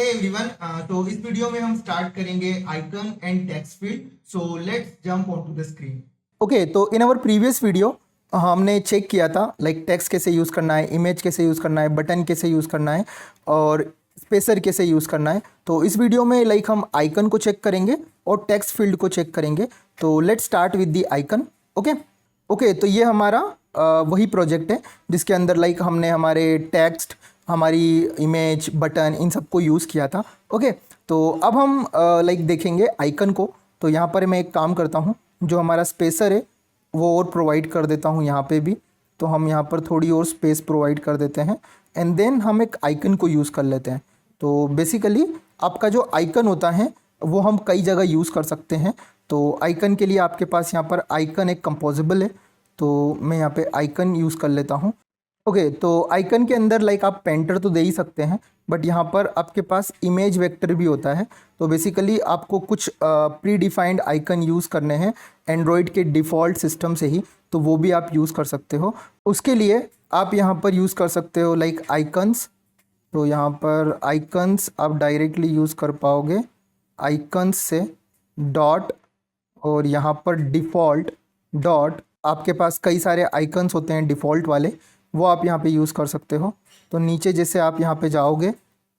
Hey everyone, तो इस video में हम स्टार्ट करेंगे icon and text field. So let's jump on to the screen. Okay, तो इन आवर प्रीवियस वीडियो हमने चेक किया था लाइक टेक्स्ट कैसे यूज़ करना है, इमेज कैसे यूज़ करना है, बटन कैसे यूज़ करना है और स्पेसर कैसे यूज़ करना है. तो इस वीडियो में लाइक हम आइकन को चेक करेंगे और टेक्स्ट फील्ड को चेक करेंगे. तो let's start with the icon. Okay, तो ये हमारा वही प्रोजेक्ट है जिसके अंदर लाइक हमने हमारे टेक्स्ट, हमारी इमेज, बटन, इन सबको यूज़ किया था. ओके, तो अब हम लाइक देखेंगे आइकन को. तो यहाँ पर मैं एक काम करता हूँ, जो हमारा स्पेसर है वो और प्रोवाइड कर देता हूँ यहाँ पे भी. तो हम यहाँ पर थोड़ी और स्पेस प्रोवाइड कर देते हैं एंड देन हम एक आइकन को यूज़ कर लेते हैं. तो बेसिकली आपका जो आइकन होता है वो हम कई जगह यूज़ कर सकते हैं. तो आइकन के लिए आपके पास यहाँ पर आइकन एक कंपोजिबल है, तो मैं यहाँ पे आइकन यूज़ कर लेता हूँ. ओके, तो आइकन के अंदर लाइक आप पेंटर तो दे ही सकते हैं, बट यहाँ पर आपके पास इमेज वेक्टर भी होता है. तो बेसिकली आपको कुछ प्री डिफाइंड आइकन यूज़ करने हैं एंड्रॉयड के डिफ़ॉल्ट सिस्टम से ही, तो वो भी आप यूज़ कर सकते हो. उसके लिए आप यहाँ पर यूज़ कर सकते हो लाइक आइकन्स. तो यहाँ पर आइकन्स आप डायरेक्टली यूज़ कर पाओगे आइकन्स से डॉट, और यहाँ पर डिफ़ॉल्ट डॉट. आपके पास कई सारे आइकन्स होते हैं डिफ़ॉल्ट वाले, वो आप यहाँ पे यूज़ कर सकते हो. तो नीचे जैसे आप यहाँ पे जाओगे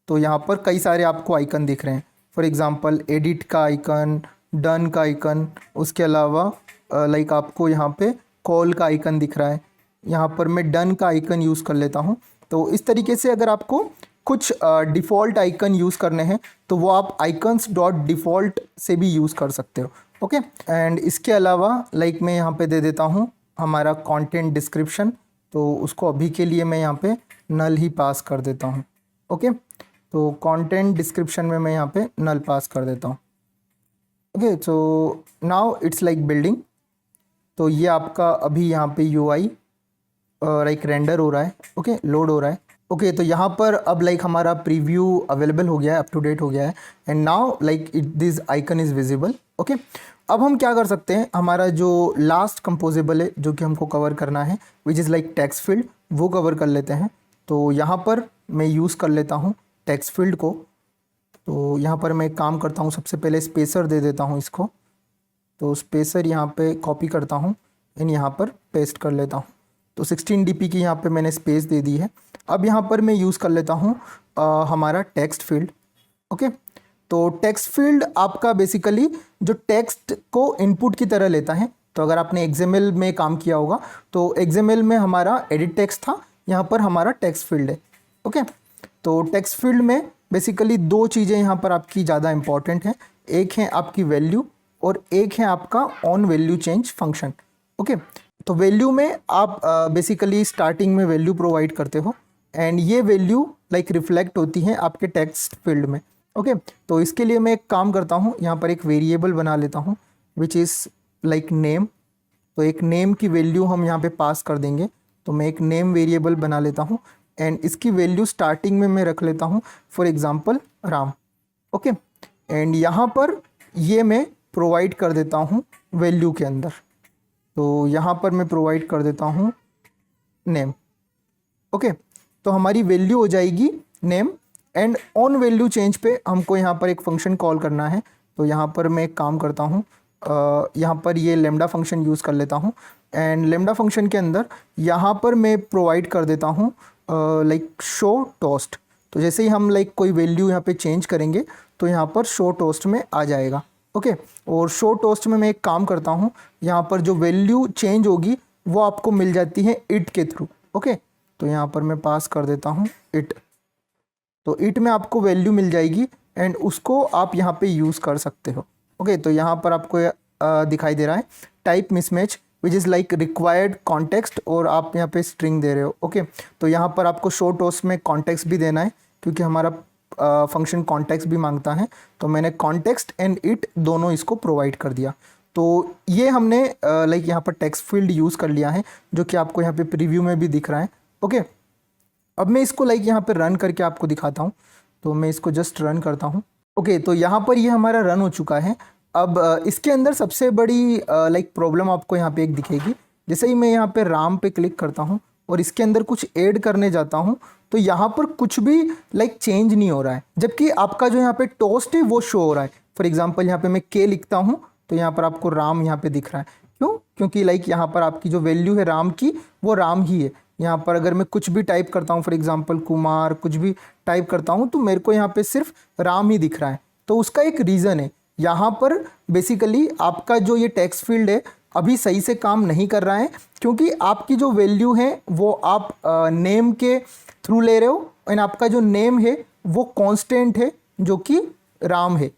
तो यहाँ पर कई सारे आपको आइकन दिख रहे हैं. फॉर एग्ज़ाम्पल एडिट का आइकन, डन का आइकन, उसके अलावा लाइक आपको यहाँ पे कॉल का आइकन दिख रहा है. यहाँ पर मैं डन का आइकन यूज़ कर लेता हूँ. तो इस तरीके से अगर आपको कुछ डिफ़ॉल्ट आइकन यूज़ करने हैं तो वो आप आइकन्स डॉट डिफ़ॉल्ट से भी यूज़ कर सकते हो. ओके, एंड इसके अलावा लाइक मैं यहाँ पे दे देता हूँ हमारा कंटेंट डिस्क्रिप्शन. तो उसको अभी के लिए मैं यहाँ पे नल ही पास कर देता हूँ. ओके, तो कंटेंट डिस्क्रिप्शन में मैं यहाँ पे नल पास कर देता हूँ. Okay, so now it's like building. तो ये आपका अभी यहाँ पे यूआई लाइक रेंडर हो रहा है. ओके, लोड हो रहा है. ओके, तो यहाँ पर अब लाइक हमारा प्रीव्यू अवेलेबल हो गया है, अप टू डेट हो गया है and now like this icon is visible. Okay, अब हम क्या कर सकते हैं, हमारा जो लास्ट कंपोजिबल है जो कि हमको कवर करना है which is like text field, वो कवर कर लेते हैं. तो यहाँ पर मैं यूज़ कर लेता हूँ टेक्स्ट फील्ड को. तो यहाँ पर मैं एक काम करता हूँ, सबसे पहले स्पेसर दे देता हूँ इसको. तो स्पेसर यहाँ पे कॉपी करता हूँ एंड यहाँ पर पेस्ट कर लेता हूँ. तो 16 dp की यहाँ पे मैंने स्पेस दे दी है. अब यहाँ पर मैं यूज़ कर लेता हूँ हमारा टेक्स्ट फील्ड. ओके, तो टेक्स्ट फील्ड आपका बेसिकली जो टेक्स्ट को इनपुट की तरह लेता है. तो अगर आपने XML में काम किया होगा तो XML में हमारा एडिट टेक्स्ट था, यहाँ पर हमारा टेक्स्ट फील्ड है. ओके, तो टेक्स्ट फील्ड में बेसिकली दो चीज़ें यहाँ पर आपकी ज़्यादा इंपॉर्टेंट हैं. एक है आपकी वैल्यू और एक है आपका on value change function. Okay, तो वैल्यू में आप बेसिकली स्टार्टिंग में वैल्यू प्रोवाइड करते हो एंड ये वैल्यू लाइक रिफ्लेक्ट होती है आपके टेक्स्ट फील्ड में. ओके, तो इसके लिए मैं एक काम करता हूँ, यहाँ पर एक वेरिएबल बना लेता हूँ विच इज़ लाइक नेम. तो एक नेम की वैल्यू हम यहाँ पे पास कर देंगे. तो मैं एक नेम वेरिएबल बना लेता हूँ एंड इसकी वैल्यू स्टार्टिंग में मैं रख लेता हूँ for example Ram. Okay, and यहाँ पर ये मैं प्रोवाइड कर देता हूँ वैल्यू के अंदर. तो यहाँ पर मैं प्रोवाइड कर देता हूँ नेम. ओके, तो हमारी वैल्यू हो जाएगी name and on value change पे हमको यहाँ पर एक फंक्शन कॉल करना है. तो यहाँ पर मैं एक काम करता हूँ, यहाँ पर ये लेमडा फंक्शन यूज़ कर लेता हूँ एंड लेमडा फंक्शन के अंदर यहाँ पर मैं प्रोवाइड कर देता हूँ लाइक शो टोस्ट. तो जैसे ही हम लाइक कोई वैल्यू यहाँ पे चेंज करेंगे तो यहाँ पर शो टोस्ट में आ जाएगा. ओके, और शो टोस्ट में मैं एक काम करता हूँ, यहाँ पर जो वैल्यू चेंज होगी वो आपको मिल जाती है इट के थ्रू. ओके, तो यहाँ पर मैं पास कर देता हूँ इट. तो इट में आपको वैल्यू मिल जाएगी एंड उसको आप यहाँ पे यूज़ कर सकते हो. ओके, तो यहाँ पर आपको दिखाई दे रहा है type mismatch which is like required context और आप यहाँ पे स्ट्रिंग दे रहे हो. ओके, तो यहाँ पर आपको शो टोस्ट में कॉन्टेक्स्ट भी देना है क्योंकि हमारा फंक्शन कॉन्टेक्स्ट भी मांगता है. तो मैंने कॉन्टेक्स्ट एंड इट दोनों इसको प्रोवाइड कर दिया. तो ये हमने लाइक यहाँ पर टेक्स्ट फील्ड यूज़ कर लिया है जो कि आपको यहाँ पे प्रीव्यू में भी दिख रहा है. ओके, अब मैं इसको लाइक यहाँ पे रन करके आपको दिखाता हूँ. तो मैं इसको जस्ट रन करता हूँ. ओके, तो यहाँ पर ये हमारा रन हो चुका है. अब इसके अंदर सबसे बड़ी लाइक प्रॉब्लम आपको यहाँ पे एक दिखेगी. जैसे ही मैं यहाँ पे राम पे क्लिक करता हूँ और इसके अंदर कुछ ऐड करने जाता हूँ तो यहाँ पर कुछ भी लाइक चेंज नहीं हो रहा है, जबकि आपका जो यहाँ पे टोस्ट है वो शो हो रहा है। फॉर एग्जांपल यहाँ पे मैं के लिखता हूँ तो यहाँ पर आपको राम यहाँ पे दिख रहा है। क्यों? क्योंकि लाइक यहाँ पर आपकी जो वैल्यू है राम की वो राम ही है। यहाँ पर अगर मैं कुछ भी टाइप करता हूँ, फॉर एग्जांपल कुमार कुछ भी टाइप करता हूँ, तो मेरे को यहाँ पे सिर्फ राम ही दिख रहा है। तो उसका एक रीज़न है, यहाँ पर बेसिकली आपका जो ये टेक्स्ट फील्ड है अभी सही से काम नहीं कर रहा है, क्योंकि आपकी जो वैल्यू है वो आप नेम के थ्रू ले रहे हो, एंड आपका जो नेम है वो कांस्टेंट है जो कि राम है।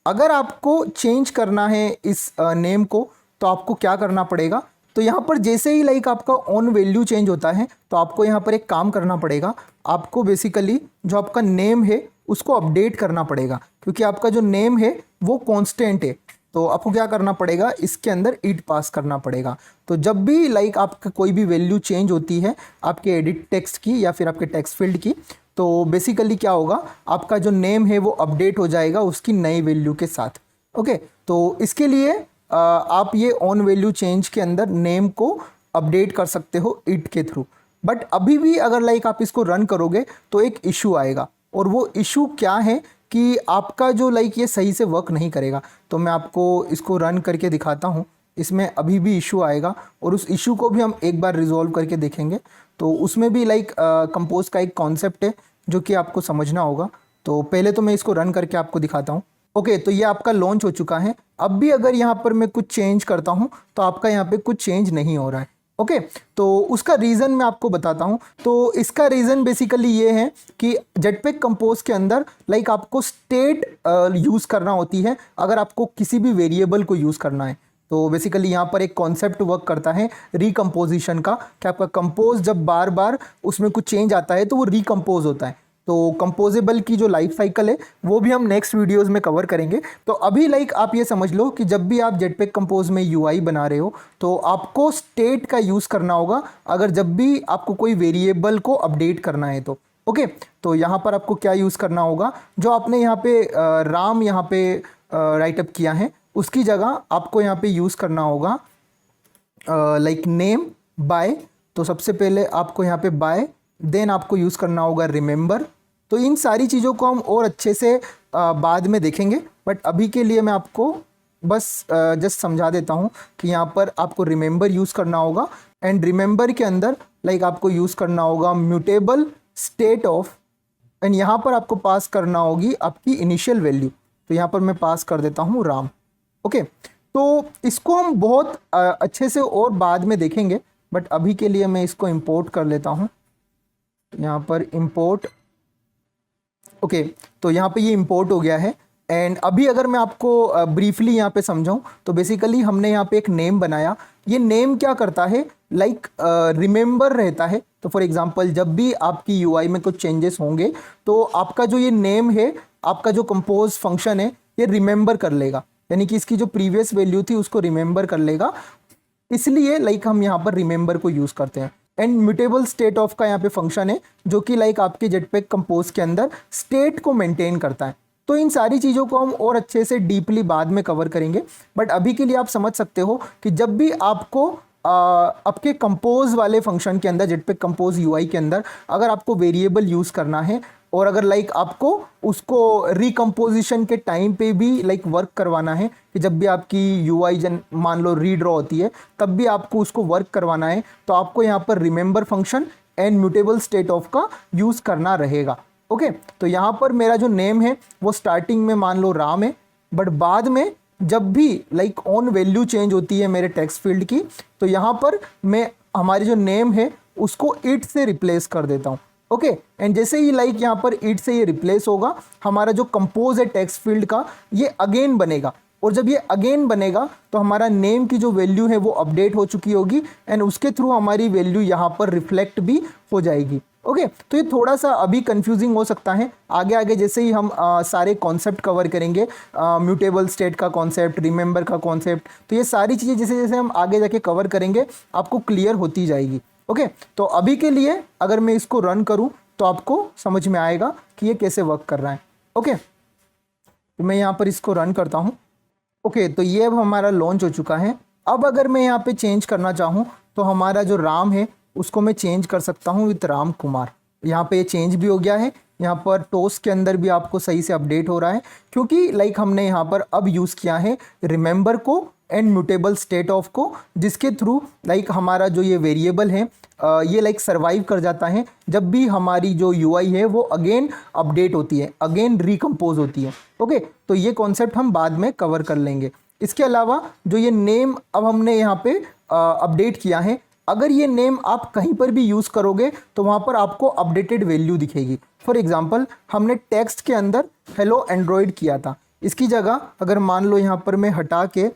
अगर आपको चेंज करना है इस नेम को तो आपको क्या करना पड़ेगा, तो यहाँ पर जैसे ही लाइक आपका ऑन वैल्यू चेंज होता है तो आपको यहाँ पर एक काम करना पड़ेगा। आपको बेसिकली जो आपका नेम है उसको अपडेट करना पड़ेगा, क्योंकि आपका जो नेम है वो कांस्टेंट है। तो आपको क्या करना पड़ेगा, इसके अंदर इट पास करना पड़ेगा। तो जब भी लाइक आपका कोई भी वैल्यू चेंज होती है आपके एडिट टेक्स्ट की या फिर आपके टेक्स्ट फील्ड की, तो बेसिकली क्या होगा, आपका जो नेम है वो अपडेट हो जाएगा उसकी नई वैल्यू के साथ। ओके, तो इसके लिए आप ये ऑन वैल्यू चेंज के अंदर नेम को अपडेट कर सकते हो इट के थ्रू। बट अभी भी अगर लाइक आप इसको रन करोगे तो एक इशू आएगा, और वो इशू क्या है कि आपका जो लाइक ये सही से वर्क नहीं करेगा। तो मैं आपको इसको रन करके दिखाता हूँ, इसमें अभी भी इशू आएगा और उस इशू को भी हम एक बार रिजॉल्व करके देखेंगे। तो उसमें भी लाइक कंपोज का एक कॉन्सेप्ट है जो कि आपको समझना होगा। तो पहले तो मैं इसको रन करके आपको दिखाता हूँ। ओके, तो ये आपका लॉन्च हो चुका है। अब भी अगर यहाँ पर मैं कुछ चेंज करता हूँ तो आपका यहाँ पे कुछ चेंज नहीं हो रहा है। ओके, तो उसका रीज़न मैं आपको बताता हूँ। तो इसका रीज़न बेसिकली ये है कि जेटपैक कंपोज के अंदर लाइक आपको स्टेट यूज़ करना होती है अगर आपको किसी भी वेरिएबल को यूज़ करना है। तो बेसिकली यहाँ पर एक कॉन्सेप्ट वर्क करता है रिकम्पोजिशन का, कि आपका कंपोज जब बार बार उसमें कुछ चेंज आता है तो वो रिकम्पोज होता है। तो कंपोजेबल की जो लाइफ साइकिल है वो भी हम नेक्स्ट वीडियोस में कवर करेंगे। तो अभी लाइक आप ये समझ लो कि जब भी आप जेटपैक कंपोज में यूआई बना रहे हो तो आपको स्टेट का यूज़ करना होगा, अगर जब भी आपको कोई वेरिएबल को अपडेट करना है तो। ओके, तो यहाँ पर आपको क्या यूज़ करना होगा, जो आपने यहाँ पे राम यहाँ पे राइटअप किया है उसकी जगह आपको यहाँ पे यूज़ करना होगा लाइक नेम बाय। तो सबसे पहले आपको यहाँ पे बाय, देन आपको यूज़ करना होगा रिमेंबर। तो इन सारी चीज़ों को हम और अच्छे से बाद में देखेंगे, बट अभी के लिए मैं आपको बस जस्ट समझा देता हूँ कि यहाँ पर आपको रिमेंबर यूज़ करना होगा, एंड रिमेंबर के अंदर लाइक आपको यूज़ करना होगा म्यूटेबल स्टेट ऑफ, एंड यहाँ पर आपको पास करना होगी आपकी इनिशियल वैल्यू। तो यहाँ पर मैं पास कर देता हूँ राम। ओके, तो इसको हम बहुत अच्छे से और बाद में देखेंगे, बट अभी के लिए मैं इसको इंपोर्ट कर लेता हूँ। यहाँ पर इंपोर्ट, ओके, तो यहाँ पे ये इंपोर्ट हो गया है। एंड अभी अगर मैं आपको ब्रीफली यहाँ पे समझाऊँ तो बेसिकली हमने यहाँ पे एक नेम बनाया। ये नेम क्या करता है, लाइक रिमेंबर रहता है। तो फॉर एग्जांपल जब भी आपकी यूआई में कुछ चेंजेस होंगे तो आपका जो ये नेम है, आपका जो कंपोज फंक्शन है, ये रिमेंबर कर लेगा, यानी कि इसकी जो प्रीवियस वैल्यू थी उसको रिमेंबर कर लेगा। इसलिए लाइक हम यहाँ पर रिमेंबर को यूज़ करते हैं। एंड म्यूटेबल स्टेट ऑफ का यहाँ पे फंक्शन है जो कि लाइक आपके जेटपैक कंपोज के अंदर स्टेट को मेंटेन करता है। तो इन सारी चीज़ों को हम और अच्छे से डीपली बाद में कवर करेंगे, बट अभी के लिए आप समझ सकते हो कि जब भी आपको आपके कंपोज वाले फंक्शन के अंदर, जेटपैक कंपोज यूआई के अंदर, अगर आपको वेरिएबल यूज़ करना है और अगर लाइक आपको उसको रिकम्पोजिशन के टाइम पे भी लाइक वर्क करवाना है, कि जब भी आपकी यूआई मान लो रीड्रॉ होती है तब भी आपको उसको वर्क करवाना है, तो आपको यहाँ पर remember function and mutable state of का यूज़ करना रहेगा। ओके, तो यहाँ पर मेरा जो नेम है वो स्टार्टिंग में मान लो राम है, बट बाद में जब भी लाइक ऑन वैल्यू चेंज होती है मेरे टेक्स्ट फील्ड की, तो यहाँ पर मैं हमारी जो नेम है उसको इट से रिप्लेस कर देता हूँ। ओके, एंड जैसे ही लाइक यहाँ पर इट से ये रिप्लेस होगा, हमारा जो कंपोज है टेक्स्ट फील्ड का ये अगेन बनेगा, और जब ये अगेन बनेगा तो हमारा नेम की जो वैल्यू है वो अपडेट हो चुकी होगी, एंड उसके थ्रू हमारी वैल्यू यहाँ पर रिफ्लेक्ट भी हो जाएगी। ओके, तो ये थोड़ा सा अभी कंफ्यूजिंग हो सकता है। आगे आगे जैसे ही हम सारे कॉन्सेप्ट कवर करेंगे, म्यूटेबल स्टेट का कॉन्सेप्ट, रिमेंबर का कॉन्सेप्ट, तो ये सारी चीज़ें जैसे जैसे हम आगे जाके कवर करेंगे आपको क्लियर होती जाएगी। ओके, तो अभी के लिए अगर मैं इसको रन करूं तो आपको समझ में आएगा कि ये कैसे वर्क कर रहा है। ओके, तो मैं यहाँ पर इसको रन करता हूँ। ओके, तो ये अब हमारा लॉन्च हो चुका है। अब अगर मैं यहाँ पे चेंज करना चाहूँ तो हमारा जो राम है उसको मैं चेंज कर सकता हूँ विथ राम कुमार। यहाँ पे चेंज भी हो गया है, यहाँ पर टोस्ट के अंदर भी आपको सही से अपडेट हो रहा है, क्योंकि लाइक हमने यहाँ पर अब यूज़ किया है रिमेंबर को एंड म्यूटेबल स्टेट ऑफ को, जिसके थ्रू लाइक हमारा जो ये वेरिएबल है ये लाइक सर्वाइव कर जाता है जब भी हमारी जो यूआई है वो अगेन अपडेट होती है, अगेन रिकम्पोज होती है। ओके, तो ये कॉन्सेप्ट हम बाद में कवर कर लेंगे। इसके अलावा जो ये नेम अब हमने यहाँ पे अपडेट किया है, अगर ये नेम आप कहीं पर भी यूज़ करोगे तो वहाँ पर आपको अपडेटेड वैल्यू दिखेगी। फॉर एग्जांपल हमने टेक्स्ट के अंदर हेलो एंड्रॉयड किया था, इसकी जगह अगर मान लो यहाँ पर मैं हटा के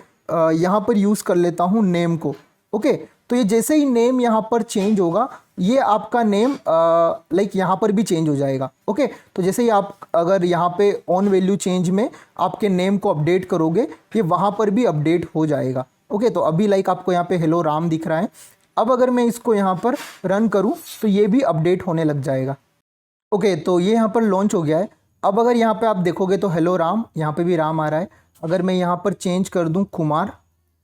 यहाँ पर यूज़ कर लेता हूँ नेम को। ओके, तो ये जैसे ही नेम यहाँ पर चेंज होगा ये आपका नेम लाइक यहाँ पर भी चेंज हो जाएगा। ओके, तो जैसे ही आप अगर यहाँ पे ऑन वैल्यू चेंज में आपके नेम को अपडेट करोगे ये वहाँ पर भी अपडेट हो जाएगा। ओके, तो अभी लाइक आपको यहाँ पे हेलो राम दिख रहा है, अब अगर मैं इसको यहाँ पर रन करूँ तो ये भी अपडेट होने लग जाएगा। ओके, तो ये यहाँ पर लॉन्च हो गया है। अब अगर यहाँ पे आप देखोगे तो हेलो राम, यहाँ पे भी राम आ रहा है। अगर मैं यहाँ पर चेंज कर दूँ कुमार,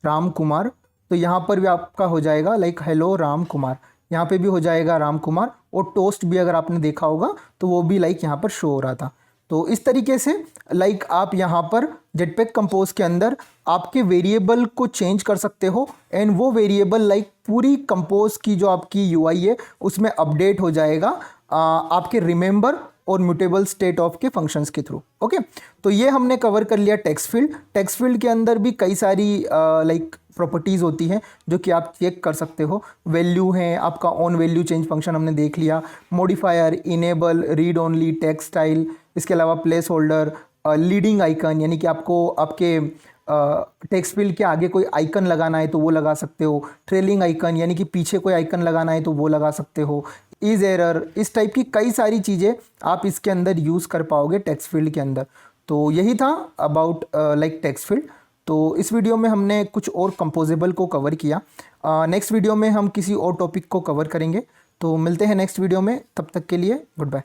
राम कुमार, तो यहाँ पर भी आपका हो जाएगा लाइक हेलो राम कुमार, यहाँ पे भी हो जाएगा राम कुमार। और टोस्ट भी अगर आपने देखा होगा तो वो भी लाइक यहाँ पर शो हो रहा था। तो इस तरीके से लाइक आप यहाँ पर जेटपैक कंपोज के अंदर आपके वेरिएबल को चेंज कर सकते हो एंड वो वेरिएबल लाइक पूरी कंपोज की जो आपकी यूआई है उसमें अपडेट हो जाएगा आपके रिमेंबर और म्यूटेबल स्टेट ऑफ के फंक्शंस के थ्रू। ओके, तो ये हमने कवर कर लिया टेक्स्ट फील्ड। टेक्स्ट फील्ड के अंदर भी कई सारी लाइक प्रॉपर्टीज़ होती हैं जो कि आप चेक कर सकते हो। वैल्यू है, आपका ऑन वैल्यू चेंज फंक्शन हमने देख लिया, modifier, enable, read only, text style, इसके अलावा प्लेस होल्डर, लीडिंग आइकन यानी कि आपको आपके टेक्स्ट फील्ड के आगे कोई आइकन लगाना है तो वो लगा सकते हो, ट्रेलिंग आइकन यानी कि पीछे कोई आइकन लगाना है तो वो लगा सकते हो, इज एरर, इस टाइप की कई सारी चीज़ें आप इसके अंदर यूज़ कर पाओगे टेक्स्ट फील्ड के अंदर। तो यही था अबाउट लाइक टेक्स्ट फील्ड। तो इस वीडियो में हमने कुछ और कंपोजेबल को कवर किया। नेक्स्ट वीडियो में हम किसी और टॉपिक को कवर करेंगे। तो मिलते हैं नेक्स्ट वीडियो में, तब तक के लिए गुड बाय।